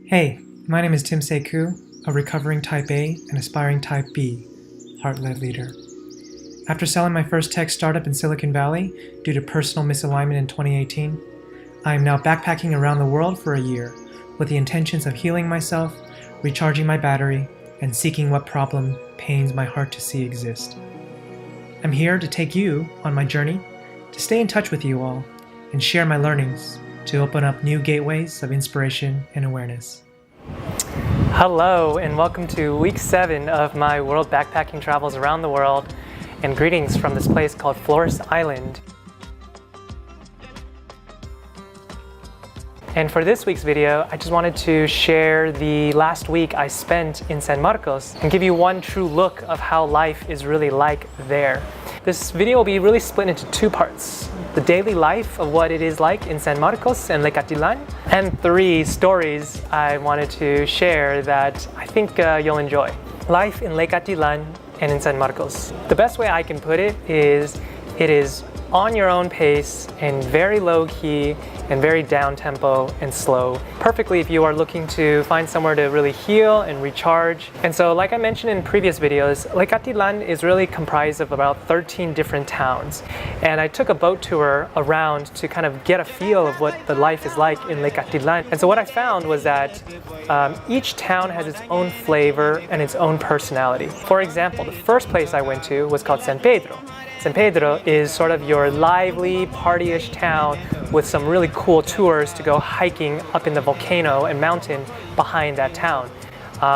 Hey, my name is Tim Sae Koo, a recovering Type A and aspiring Type B heart-led leader. After selling my first tech startup in Silicon Valley due to personal misalignment in 2018, I am now backpacking around the world for a year with the intentions of healing myself, recharging my battery, and seeking what problem pains my heart to see exist. I'm here to take you on my journey, to stay in touch with you all, and share my learnings to open up new gateways of inspiration and awareness. Hello and welcome to week 7 of my world backpacking travels around the world, and greetings from this place called Flores Island. And for this week's video, I just wanted to share the last week I spent in San Marcos and give you one true look of how life is really like there. This video will be really split into 2 parts: the daily life of what it is like in San Marcos and Lake Atitlan, and 3 stories I wanted to share that I think you'll enjoy. Life in Lake Atitlan and in San Marcos. The best way I can put it is on your own pace and very low key and very down tempo and slow. Perfectly if you are looking to find somewhere to really heal and recharge. And so, like I mentioned in previous videos, Lake Atitlan is really comprised of about 13 different towns. And I took a boat tour around to kind of get a feel of what the life is like in Lake Atitlan. And so what I found was that each town has its own flavor and its own personality. For example, the first place I went to was called San Pedro. San Pedro is sort of your lively, party-ish town with some really cool tours to go hiking up in the volcano and mountain behind that town.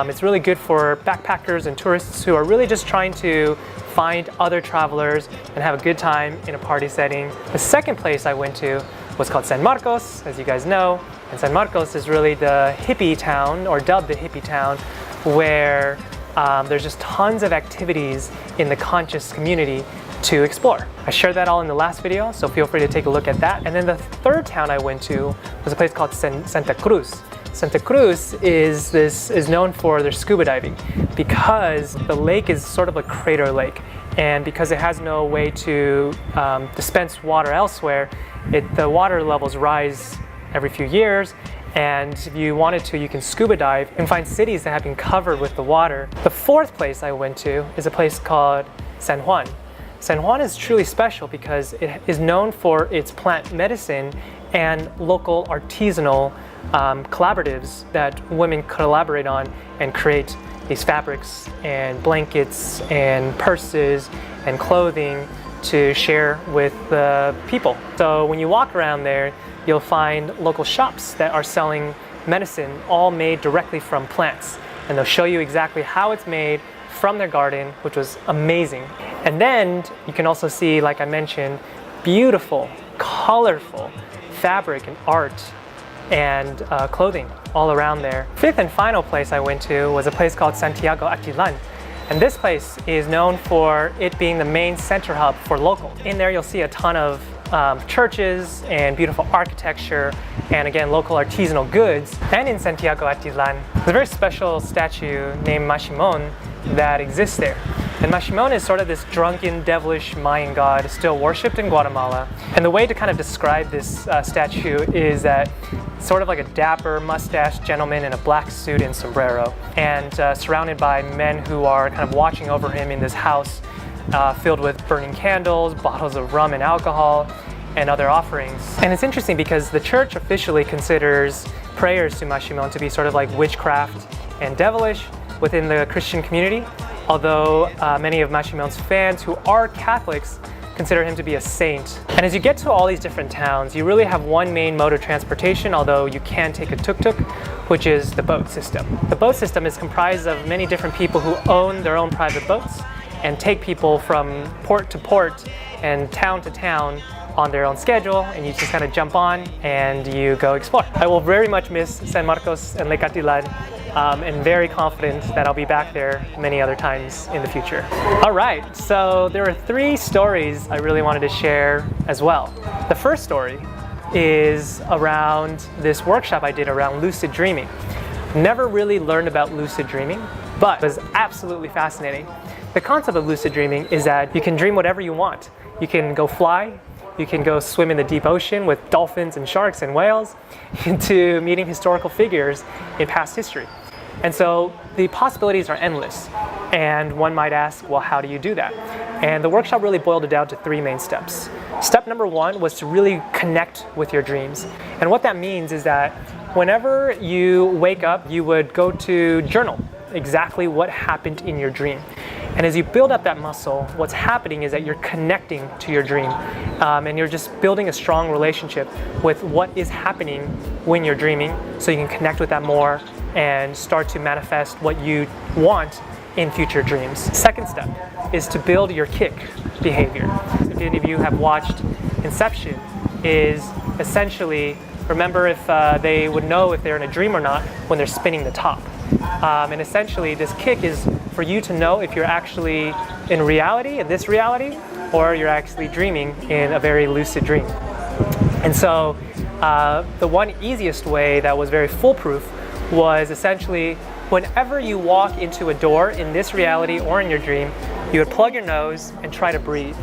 It's really good for backpackers and tourists who are really just trying to find other travelers and have a good time in a party setting. The second place I went to was called San Marcos, as you guys know. And San Marcos is really the hippie town, or dubbed the hippie town, where there's just tons of activities in the conscious community to explore. I shared that all in the last video, so feel free to take a look at that. And then the third town I went to was a place called Santa Cruz. Santa Cruz is known for their scuba diving because the lake is sort of a crater lake, and because it has no way to dispense water elsewhere, the water levels rise every few years. And if you wanted to, you can scuba dive and find cities that have been covered with the water. The fourth place I went to is a place called San Juan. San Juan is truly special because it is known for its plant medicine and local artisanal collaboratives that women collaborate on and create these fabrics and blankets and purses and clothing to share with the people. So when you walk around there, you'll find local shops that are selling medicine all made directly from plants, and they'll show you exactly how it's made from their garden, which was amazing. And then you can also see, like I mentioned, beautiful, colorful fabric and art and clothing all around there. Fifth and final place I went to was a place called Santiago Atitlan. And this place is known for it being the main center hub for local. In there you'll see a ton of churches and beautiful architecture and, again, local artisanal goods. And in Santiago Atitlan, there's a very special statue named Mashimon that exists there. And Mashimon is sort of this drunken, devilish Mayan god still worshipped in Guatemala. And the way to kind of describe this statue is that sort of like a dapper, mustached gentleman in a black suit and sombrero, and surrounded by men who are kind of watching over him in this house filled with burning candles, bottles of rum and alcohol, and other offerings. And it's interesting because the church officially considers prayers to Mashimon to be sort of like witchcraft and devilish within the Christian community, although many of Mashimon's fans who are Catholics consider him to be a saint. And as you get to all these different towns, you really have one main mode of transportation, although you can take a tuk-tuk, which is the boat system. The boat system is comprised of many different people who own their own private boats and take people from port to port and town to town on their own schedule, and you just kind of jump on and you go explore. I will very much miss San Marcos and Lake Atitlan, and very confident that I'll be back there many other times in the future. All right, so there are 3 stories I really wanted to share as well. The first story is around this workshop I did around lucid dreaming. Never really learned about lucid dreaming, but it was absolutely fascinating. The concept of lucid dreaming is that you can dream whatever you want. You can go fly, you can go swim in the deep ocean with dolphins and sharks and whales, into meeting historical figures in past history. And so the possibilities are endless. And one might ask, well, how do you do that? And the workshop really boiled it down to 3 main steps. Step number 1 was to really connect with your dreams. And what that means is that whenever you wake up, you would go to journal exactly what happened in your dream. And as you build up that muscle, what's happening is that you're connecting to your dream. And you're just building a strong relationship with what is happening when you're dreaming, so you can connect with that more and start to manifest what you want in future dreams. Second step is to build your kick behavior. If any of you have watched Inception, is essentially, remember if they would know if they're in a dream or not when they're spinning the top. And essentially this kick is for you to know if you're actually in reality, in this reality, or you're actually dreaming in a very lucid dream. And so the one easiest way that was very foolproof was essentially whenever you walk into a door in this reality or in your dream, you would plug your nose and try to breathe.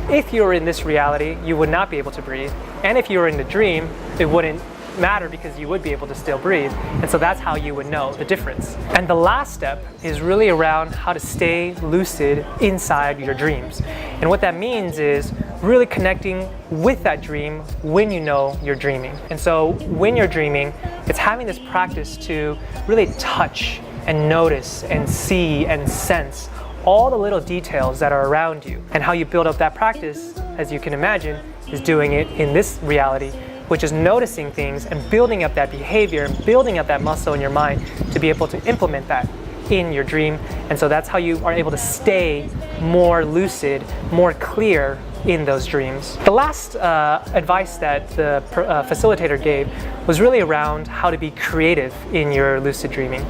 If you were in this reality, you would not be able to breathe. And if you were in the dream, it wouldn't matter because you would be able to still breathe. And so that's how you would know the difference. And the last step is really around how to stay lucid inside your dreams. And what that means is really connecting with that dream when you know you're dreaming. And so when you're dreaming, it's having this practice to really touch and notice and see and sense all the little details that are around you. And how you build up that practice, as you can imagine, is doing it in this reality, which is noticing things and building up that behavior and building up that muscle in your mind to be able to implement that in your dream. And so that's how you are able to stay more lucid, more clear in those dreams. The last advice that the facilitator gave was really around how to be creative in your lucid dreaming.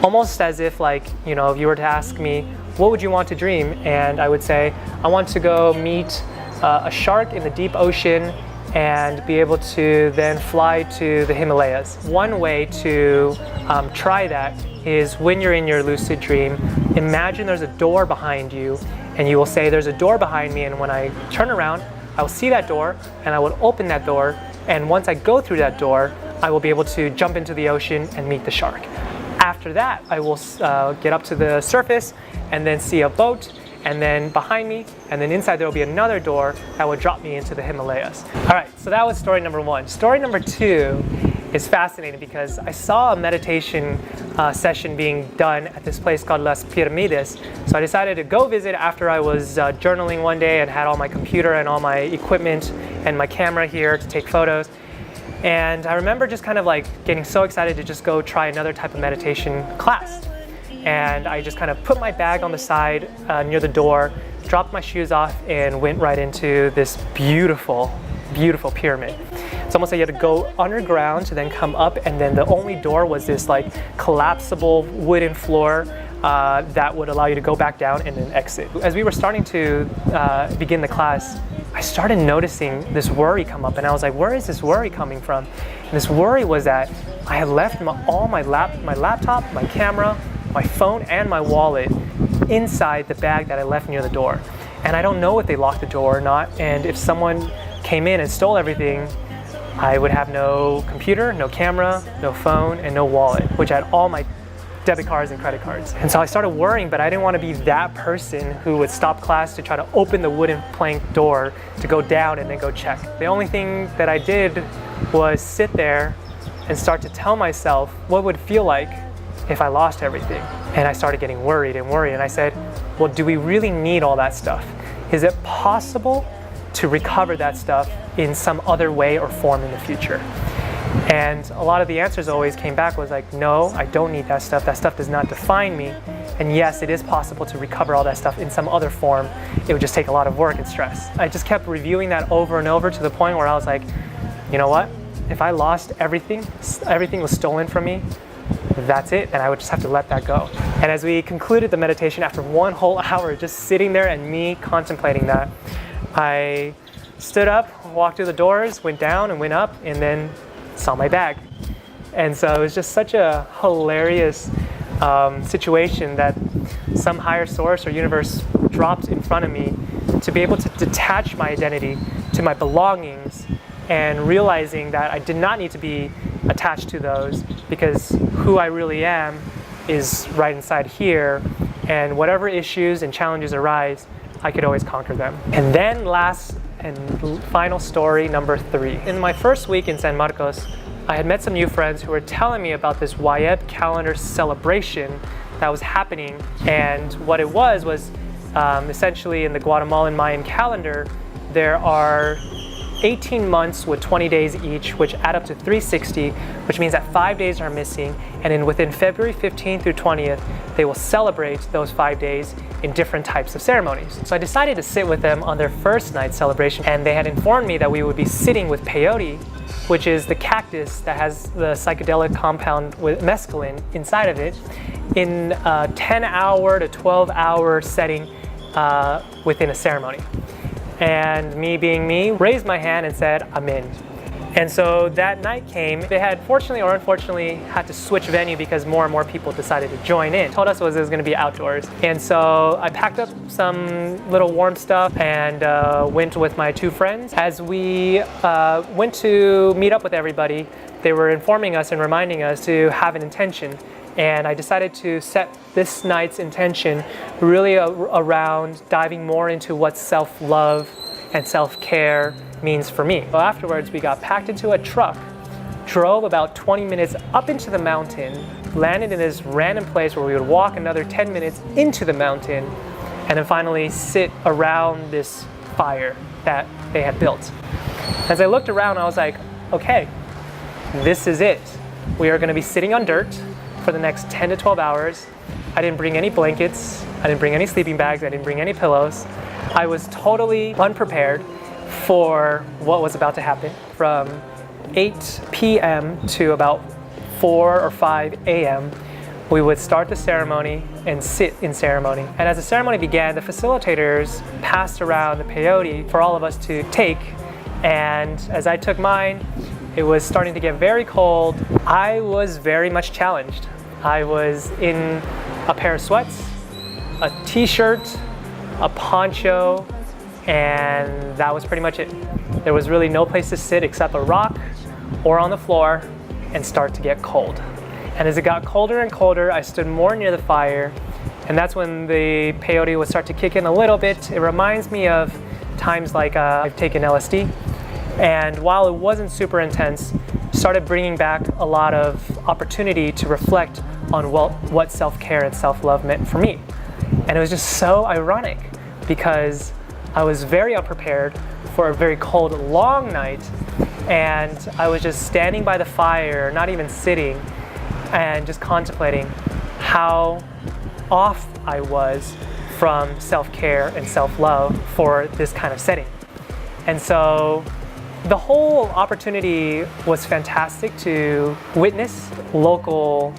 Almost as if, like, you know, if you were to ask me, what would you want to dream? And I would say, I want to go meet a shark in the deep ocean and be able to then fly to the Himalayas. One way to try that is when you're in your lucid dream, imagine there's a door behind you, and you will say, there's a door behind me, and when I turn around, I will see that door, and I will open that door, and once I go through that door, I will be able to jump into the ocean and meet the shark. After that, I will get up to the surface and then see a boat, and then behind me, and then inside there will be another door that will drop me into the Himalayas. All right, so that was story number 1. Story number 2 is fascinating because I saw a meditation session being done at this place called Las Piramides. So I decided to go visit after I was journaling one day and had all my computer and all my equipment and my camera here to take photos. And I remember just kind of like getting so excited to just go try another type of meditation class. And I just kind of put my bag on the side near the door, dropped my shoes off, and went right into this beautiful, beautiful pyramid. It's almost like you had to go underground to then come up, and then the only door was this like collapsible wooden floor that would allow you to go back down and then exit. As we were starting to begin the class, I started noticing this worry come up, and I was like, where is this worry coming from? And this worry was that I had left my laptop, my camera, my phone, and my wallet inside the bag that I left near the door. And I don't know if they locked the door or not, and if someone came in and stole everything, I would have no computer, no camera, no phone, and no wallet, which had all my debit cards and credit cards. And so I started worrying, but I didn't want to be that person who would stop class to try to open the wooden plank door to go down and then go check. The only thing that I did was sit there and start to tell myself what it would feel like if I lost everything. And I started getting worried, and I said, well, do we really need all that stuff? Is it possible to recover that stuff in some other way or form in the future? And a lot of the answers always came back was like, no, I don't need that stuff. That stuff does not define me. And yes, it is possible to recover all that stuff in some other form. It would just take a lot of work and stress. I just kept reviewing that over and over to the point where I was like, you know what? If I lost everything was stolen from me, that's it, and I would just have to let that go. And as we concluded the meditation, after one whole hour just sitting there and me contemplating that, I stood up, walked through the doors, went down and went up, and then saw my bag. And so it was just such a hilarious situation that some higher source or universe dropped in front of me to be able to detach my identity to my belongings and realizing that I did not need to be attached to those because who I really am is right inside here, and whatever issues and challenges arise, I could always conquer them. And then last and final story number 3. In my first week in San Marcos, I had met some new friends who were telling me about this Wayeb calendar celebration that was happening, and what it was essentially in the Guatemalan Mayan calendar, there are 18 months with 20 days each, which add up to 360, which means that 5 days are missing, and within February 15th through 20th, they will celebrate those 5 days in different types of ceremonies. So I decided to sit with them on their first night celebration, and they had informed me that we would be sitting with peyote, which is the cactus that has the psychedelic compound with mescaline inside of it, in a 10-hour to 12-hour setting within a ceremony. And me being me, raised my hand and said, I'm in. And so that night came. They had, fortunately or unfortunately, had to switch venue because more and more people decided to join in. Told us it was going to be outdoors. And so I packed up some little warm stuff and went with my 2 friends. As we went to meet up with everybody, they were informing us and reminding us to have an intention. And I decided to set this night's intention really around diving more into what self-love and self-care means for me. So afterwards, we got packed into a truck, drove about 20 minutes up into the mountain, landed in this random place where we would walk another 10 minutes into the mountain, and then finally sit around this fire that they had built. As I looked around, I was like, okay, this is it. We are going to be sitting on dirt for the next 10 to 12 hours. I didn't bring any blankets, I didn't bring any sleeping bags, I didn't bring any pillows. I was totally unprepared for what was about to happen. From 8 p.m. to about 4 or 5 a.m., we would start the ceremony and sit in ceremony. And as the ceremony began, the facilitators passed around the peyote for all of us to take. And as I took mine, it was starting to get very cold. I was very much challenged. I was in a pair of sweats, a t-shirt, a poncho, and that was pretty much it. There was really no place to sit except a rock or on the floor and start to get cold. And as it got colder and colder, I stood more near the fire, and that's when the peyote would start to kick in a little bit. It reminds me of times like I've taken LSD, and while it wasn't super intense, started bringing back a lot of opportunity to reflect on what self-care and self-love meant for me. And it was just so ironic because I was very unprepared for a very cold, long night, and I was just standing by the fire, not even sitting, and just contemplating how off I was from self-care and self-love for this kind of setting. And so the whole opportunity was fantastic to witness local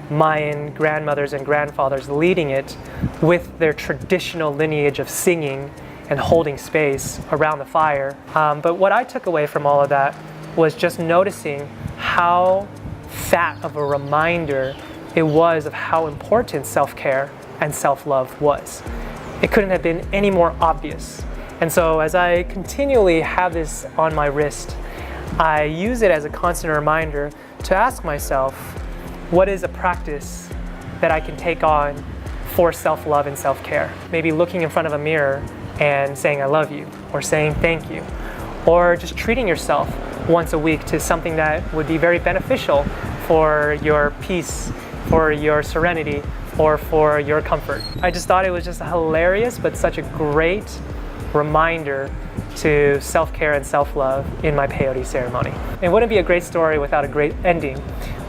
Mayan grandmothers and grandfathers leading it with their traditional lineage of singing and holding space around the fire. But what I took away from all of that was just noticing how fat of a reminder it was of how important self-care and self-love was. It couldn't have been any more obvious. And so as I continually have this on my wrist, I use it as a constant reminder to ask myself, what is a practice that I can take on for self-love and self-care? Maybe looking in front of a mirror and saying I love you, or saying thank you, or just treating yourself once a week to something that would be very beneficial for your peace, for your serenity, or for your comfort. I just thought it was just hilarious, but such a great reminder to self-care and self-love in my peyote ceremony. It wouldn't be a great story without a great ending.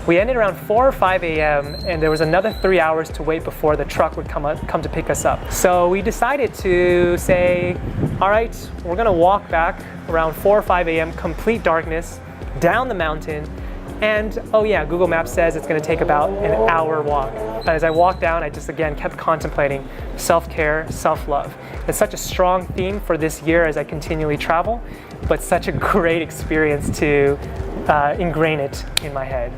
We ended around 4 or 5 a.m. and there was another 3 hours to wait before the truck would come to pick us up. So we decided to say, all right, we're gonna walk back around 4 or 5 a.m., complete darkness, down the mountain, and oh yeah, Google Maps says it's gonna take about an hour walk. As I walked down, I just again kept contemplating self-care, self-love. It's such a strong theme for this year as I continually travel, but such a great experience to ingrain it in my head.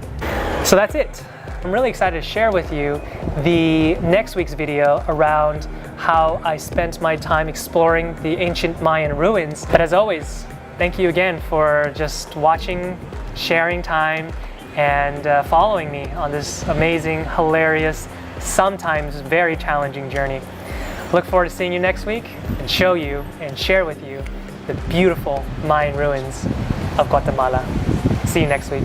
So that's it. I'm really excited to share with you the next week's video around how I spent my time exploring the ancient Mayan ruins. But as always, thank you again for just watching, sharing time, and following me on this amazing, hilarious, sometimes very challenging journey. Look forward to seeing you next week and show you and share with you the beautiful Mayan ruins of Guatemala. See you next week.